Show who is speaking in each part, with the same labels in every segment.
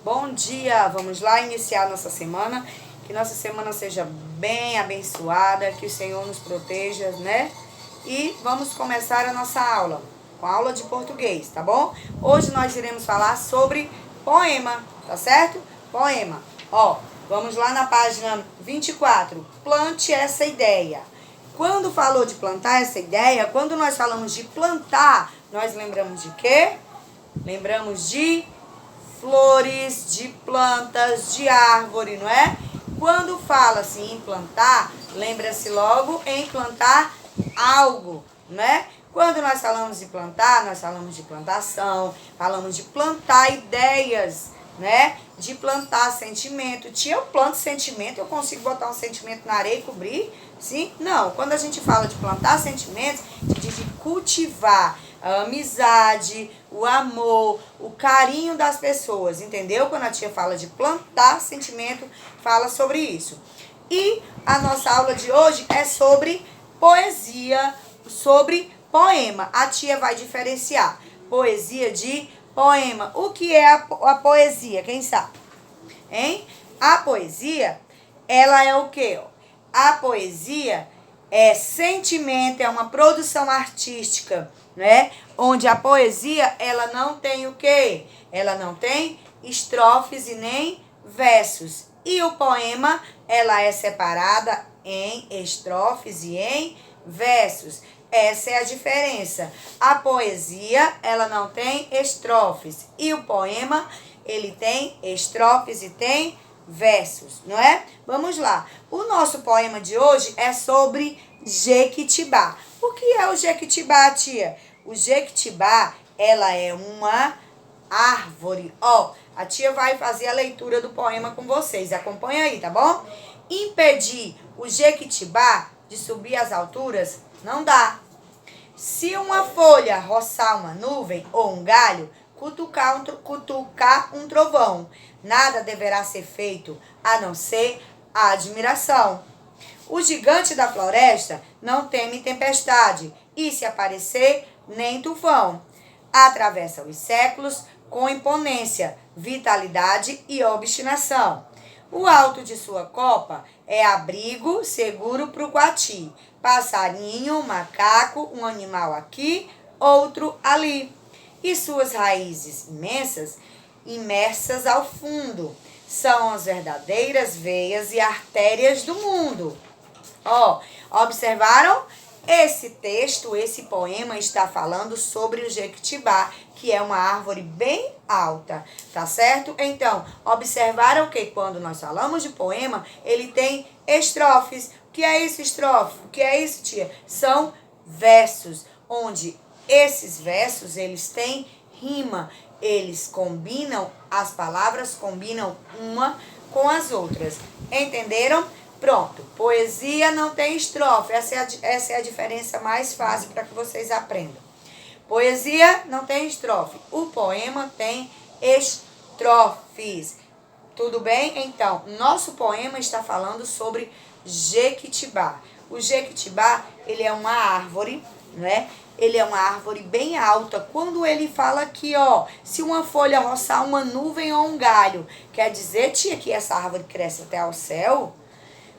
Speaker 1: Bom dia! Vamos lá iniciar nossa semana. Que nossa semana seja bem abençoada, que o Senhor nos proteja, né? E vamos começar a nossa aula, com a aula de português, tá bom? Hoje nós iremos falar sobre poema, tá certo? Poema. Ó, vamos lá na página 24. Plante essa ideia. Quando falou de plantar essa ideia, quando nós falamos de plantar, nós lembramos de quê? Lembramos de flores, de plantas, de árvore, não é? Quando fala-se em plantar, lembra-se logo em plantar algo, né? Quando nós falamos de plantar, nós falamos de plantação, falamos de plantar ideias, né? De plantar sentimento. Tia, eu planto sentimento, eu consigo botar um sentimento na areia e cobrir? Sim? Não. Quando a gente fala de plantar sentimentos, a gente diz de cultivar a amizade, o amor, o carinho das pessoas, entendeu? Quando a tia fala de plantar sentimento, fala sobre isso. E a nossa aula de hoje é sobre poesia, sobre poema. A tia vai diferenciar poesia de poema. O que é a poesia? Quem sabe? Hein? A poesia, ela é o quê? A poesia é sentimento, é uma produção artística, né? Onde a poesia, ela não tem o quê? Ela não tem estrofes e nem versos. E o poema, ela é separada em estrofes e em versos. Essa é a diferença. A poesia, ela não tem estrofes. E o poema, ele tem estrofes e tem versos, não é? Vamos lá. O nosso poema de hoje é sobre Jequitibá. O que é o Jequitibá, tia? O Jequitibá, ela é uma árvore. Ó, a tia vai fazer a leitura do poema com vocês. Acompanha aí, tá bom? Impedir o Jequitibá de subir às alturas não dá. Se uma folha roçar uma nuvem ou um galho, cutucar um trovão, nada deverá ser feito a não ser a admiração. O gigante da floresta não teme tempestade, e se aparecer, nem tufão. Atravessa os séculos com imponência, vitalidade e obstinação. O alto de sua copa é abrigo seguro para o coati. Passarinho, macaco, um animal aqui, outro ali. E suas raízes imensas, imersas ao fundo, são as verdadeiras veias e artérias do mundo. Ó, observaram? Esse texto, esse poema está falando sobre o Jequitibá, que é uma árvore bem alta, tá certo? Então, observaram que quando nós falamos de poema, ele tem estrofes. O que é isso, estrofe? O que é isso, tia? São versos, onde esses versos, eles têm rima, eles combinam, as palavras combinam uma com as outras. Entenderam? Pronto, poesia não tem estrofe, essa é a diferença mais fácil para que vocês aprendam. Poesia não tem estrofe, o poema tem estrofes. Tudo bem? Então, nosso poema está falando sobre Jequitibá. O Jequitibá, ele é uma árvore, né? Ele é uma árvore bem alta. Quando ele fala aqui, ó, se uma folha roçar uma nuvem ou um galho, quer dizer, tia, que essa árvore cresce até ao céu?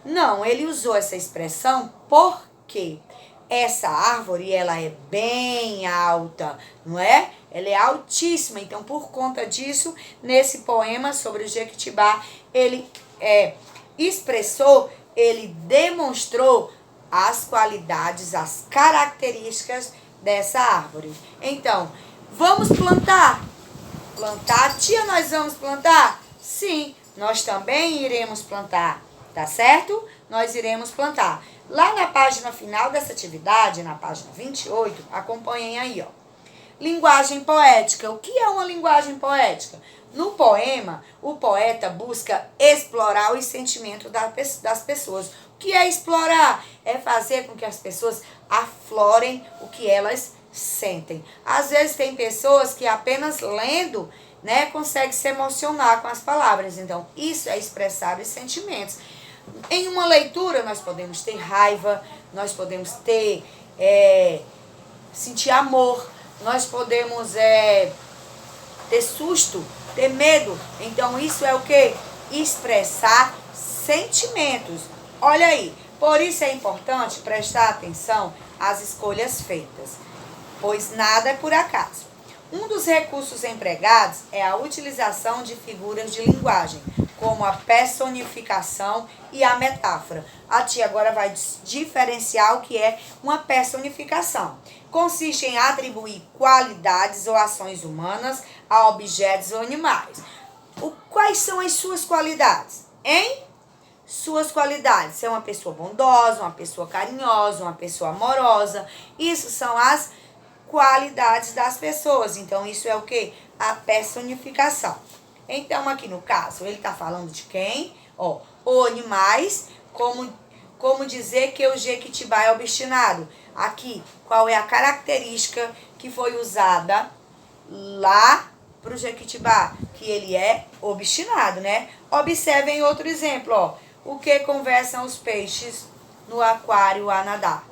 Speaker 1: Não, ele usou essa expressão porque essa árvore, ela é bem alta, não é? Ela é altíssima, então por conta disso, nesse poema sobre o Jequitibá, ele expressou, ele demonstrou as qualidades, as características dessa árvore. Então, vamos plantar? Plantar? Tia, nós vamos plantar? Sim, nós também iremos plantar. Tá certo? Nós iremos plantar. Lá na página final dessa atividade, na página 28, acompanhem aí, ó. Linguagem poética. O que é uma linguagem poética? No poema, o poeta busca explorar os sentimentos das pessoas. O que é explorar? É fazer com que as pessoas aflorem o que elas sentem. Às vezes tem pessoas que apenas lendo, né, conseguem se emocionar com as palavras. Então, isso é expressar os sentimentos. Em uma leitura, nós podemos ter raiva, nós podemos ter, sentir amor, nós podemos ter susto, ter medo. Então, isso é o quê? Expressar sentimentos. Olha aí. Por isso é importante prestar atenção às escolhas feitas, pois nada é por acaso. Um dos recursos empregados é a utilização de figuras de linguagem, como a personificação e a metáfora. A tia agora vai diferenciar o que é uma personificação. Consiste em atribuir qualidades ou ações humanas a objetos ou animais. Quais são as suas qualidades? Suas qualidades. Ser uma pessoa bondosa, uma pessoa carinhosa, uma pessoa amorosa. Isso são as qualidades das pessoas. Então, isso é o que? A personificação. Então, aqui no caso, ele está falando de quem? Ou animais, como dizer que o Jequitibá é obstinado. Aqui, qual é a característica que foi usada lá para o Jequitibá? Que ele é obstinado, né? Observem outro exemplo, O que conversam os peixes no aquário a nadar?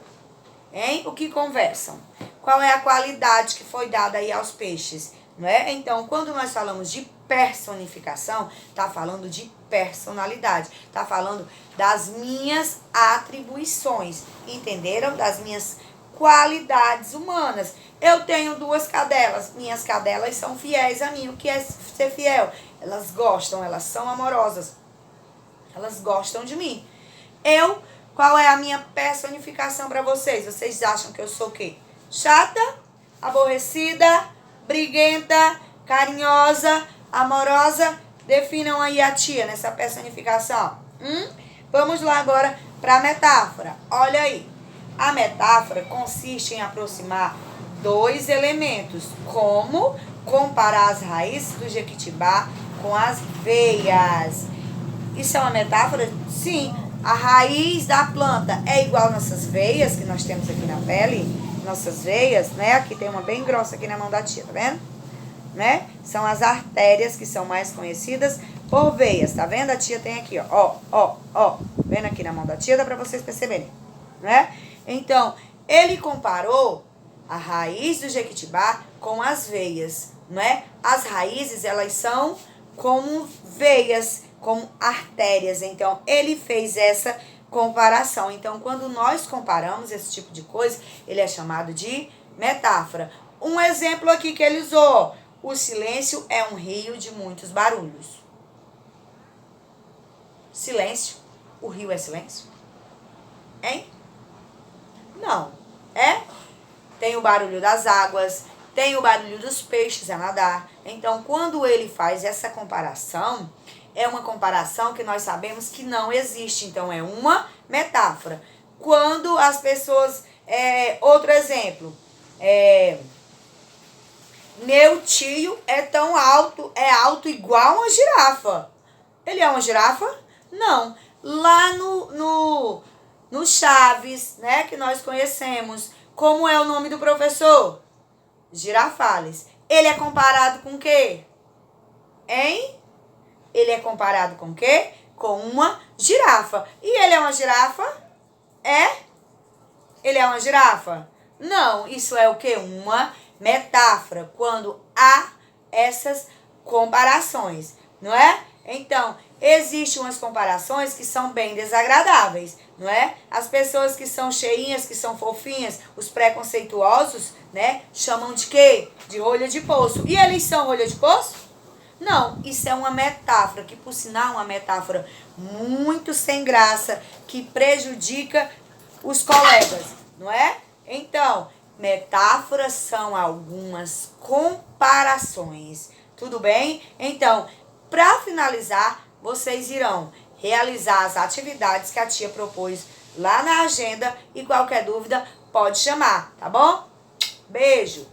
Speaker 1: O que conversam? Qual é a qualidade que foi dada aí aos peixes? Não é? Então, quando nós falamos de personificação, está falando de personalidade. Está falando das minhas atribuições. Entenderam? Das minhas qualidades humanas. Eu tenho 2 cadelas. Minhas cadelas são fiéis a mim. O que é ser fiel? Elas gostam, elas são amorosas. Elas gostam de mim. Qual é a minha personificação para vocês? Vocês acham que eu sou o quê? Chata, aborrecida, briguenta, carinhosa, amorosa? Definam aí a tia nessa personificação. Vamos lá agora para a metáfora. Olha aí. A metáfora consiste em aproximar 2 elementos, como comparar as raízes do Jequitibá com as veias. Isso é uma metáfora? Sim. A raiz da planta é igual às nossas veias, que nós temos aqui na pele, nossas veias, né? Aqui tem uma bem grossa aqui na mão da tia, tá vendo? Né? São as artérias que são mais conhecidas por veias, tá vendo? A tia tem aqui, ó. Vendo aqui na mão da tia, dá pra vocês perceberem, né? Então, ele comparou a raiz do Jequitibá com as veias, né? As raízes, elas são como veias, como artérias. Então, ele fez essa comparação. Então, quando nós comparamos esse tipo de coisa, ele é chamado de metáfora. Um exemplo aqui que ele usou: o silêncio é um rio de muitos barulhos. Silêncio. O rio é silêncio? Não. Tem o barulho das águas, tem o barulho dos peixes a nadar. Então, quando ele faz essa comparação, é uma comparação que nós sabemos que não existe. Então, é uma metáfora. Quando as pessoas... outro exemplo. Meu tio é tão alto, é alto igual uma girafa. Ele é uma girafa? Não. Lá no Chaves, né, que nós conhecemos, como é o nome do professor? Girafales. Ele é comparado com o quê? Ele é comparado com o quê? Com uma girafa. E ele é uma girafa? Ele é uma girafa? Não, isso é o quê? Uma metáfora, quando há essas comparações, não é? Então, existem umas comparações que são bem desagradáveis, não é? As pessoas que são cheinhas, que são fofinhas, os preconceituosos, né, chamam de quê? De rolha de poço. E eles são rolha de poço? Não, isso é uma metáfora, que por sinal é uma metáfora muito sem graça, que prejudica os colegas, não é? Então, metáforas são algumas comparações, tudo bem? Então, para finalizar, vocês irão realizar as atividades que a tia propôs lá na agenda e qualquer dúvida pode chamar, tá bom? Beijo!